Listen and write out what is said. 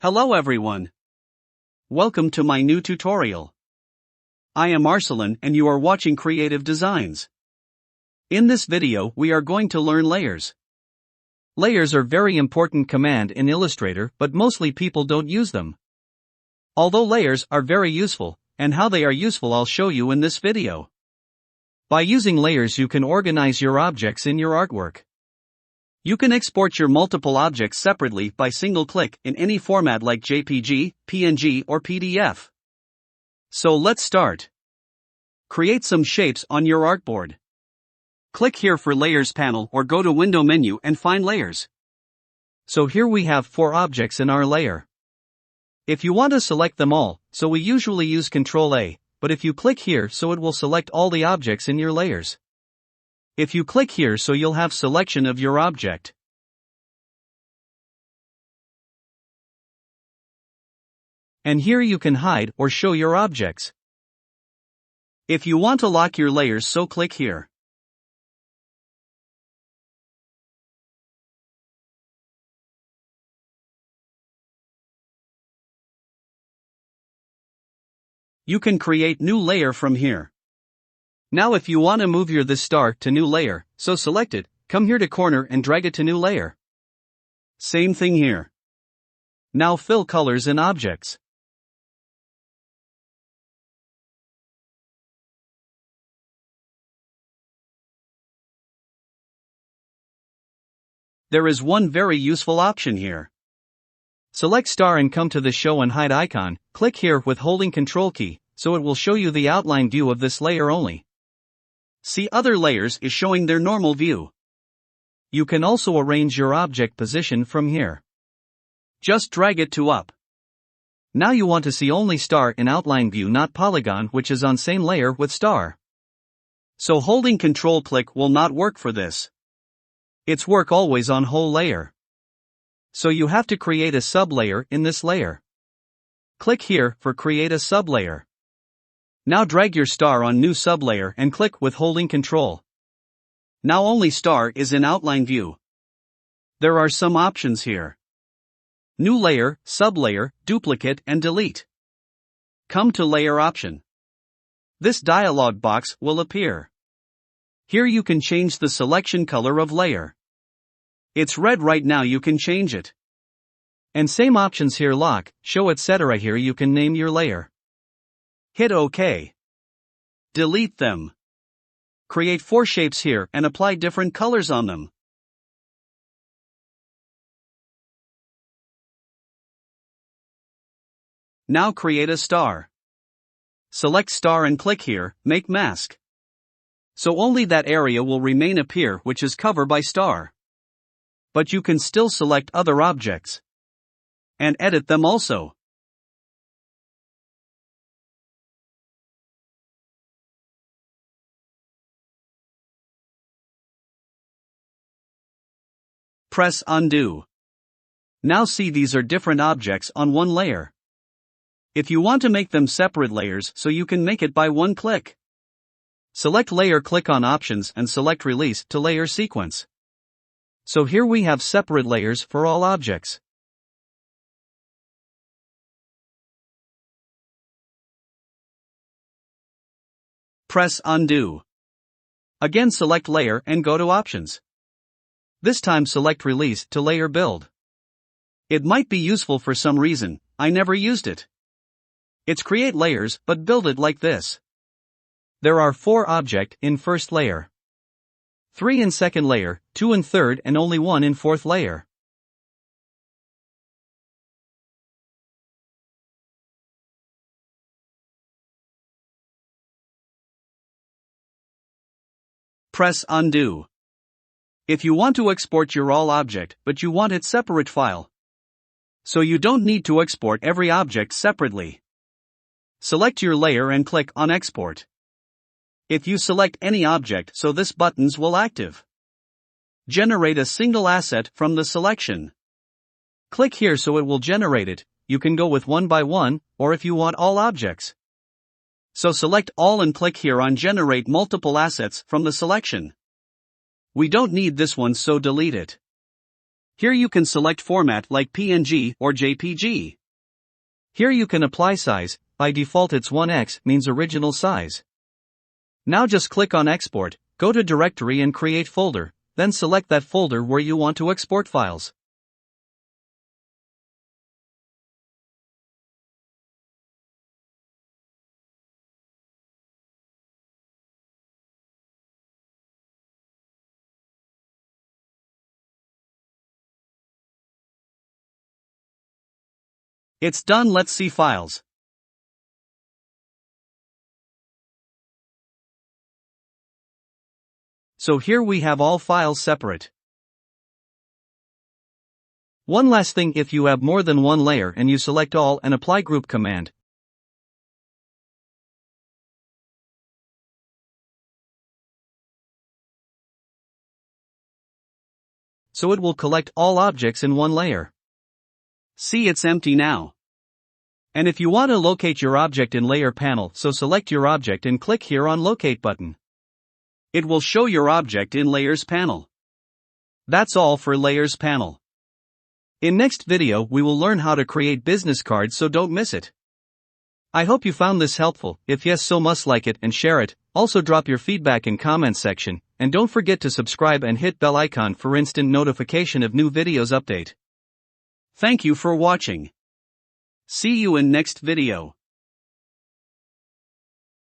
Hello everyone. Welcome to my new tutorial. I am Arsalan and you are watching Kreateev Designs. In this video we are going to learn layers. Layers are very important command in Illustrator, but mostly people don't use them. Although layers are very useful, and how they are useful I'll show you in this video. By using layers you can organize your objects in your artwork. You can export your multiple objects separately by single click in any format like JPG, PNG or PDF. So let's start. Create some shapes on your artboard. Click here for Layers panel or go to Window menu and find Layers. So here we have 4 objects in our layer. If you want to select them all, so we usually use Ctrl A, but if you click here so it will select all the objects in your layers. If you click here so you'll have selection of your object. And here you can hide or show your objects. If you want to lock your layers so click here. You can create new layer from here. Now if you want to move this star to new layer, so select it, come here to corner and drag it to new layer. Same thing here. Now fill colors in objects. There is one very useful option here. Select star and come to the show and hide icon, click here with holding Ctrl key, so it will show you the outline view of this layer only. See other layers is showing their normal view. You can also arrange your object position from here. Just drag it to up. Now you want to see only star in outline view, not polygon, which is on same layer with star. So holding Ctrl click will not work for this. It's work always on whole layer. So you have to create a sublayer in this layer. Click here for create a sublayer. Now drag your star on new sublayer and click with holding Ctrl. Now only star is in outline view. There are some options here. New layer, sublayer, duplicate and delete. Come to layer option. This dialog box will appear. Here you can change the selection color of layer. It's red right now, you can change it. And same options here, lock, show etc. Here you can name your layer. Hit OK. Delete them. Create 4 shapes here and apply different colors on them. Now create a star. Select star and click here, make mask. So only that area will remain appear which is covered by star. But you can still select other objects. And edit them also. Press undo. Now see these are different objects on one layer. If you want to make them separate layers so you can make it by one click. Select layer, click on options and select release to layer sequence. So here we have separate layers for all objects. Press undo. Again select layer and go to options. This time select release to layer build. It might be useful for some reason, I never used it. It's create layers but build it like this. There are 4 objects in first layer, 3 in second layer, 2 in third and only 1 in fourth layer. Press undo. If you want to export your all object but you want it separate file. So you don't need to export every object separately. Select your layer and click on export. If you select any object so this buttons will active. Generate a single asset from the selection. Click here so it will generate it, you can go with one by one, or if you want all objects. So select all and click here on generate multiple assets from the selection. We don't need this one so delete it. Here you can select format like PNG or JPG. Here you can apply size, by default it's 1x, means original size. Now just click on export, go to directory and create folder, then select that folder where you want to export files. It's done. Let's see files. So here we have all files separate. One last thing, if you have more than one layer and you select all and apply group command, so it will collect all objects in one layer. See, it's empty now. And if you want to locate your object in layer panel, so select your object and click here on locate button. It will show your object in layers panel. That's all for layers panel. In next video we will learn how to create business cards, so don't miss it. I hope you found this helpful. If yes, so must like it and share it. Also drop your feedback in comment section, and don't forget to subscribe and hit bell icon for instant notification of new videos update. Thank you for watching. See you in next video.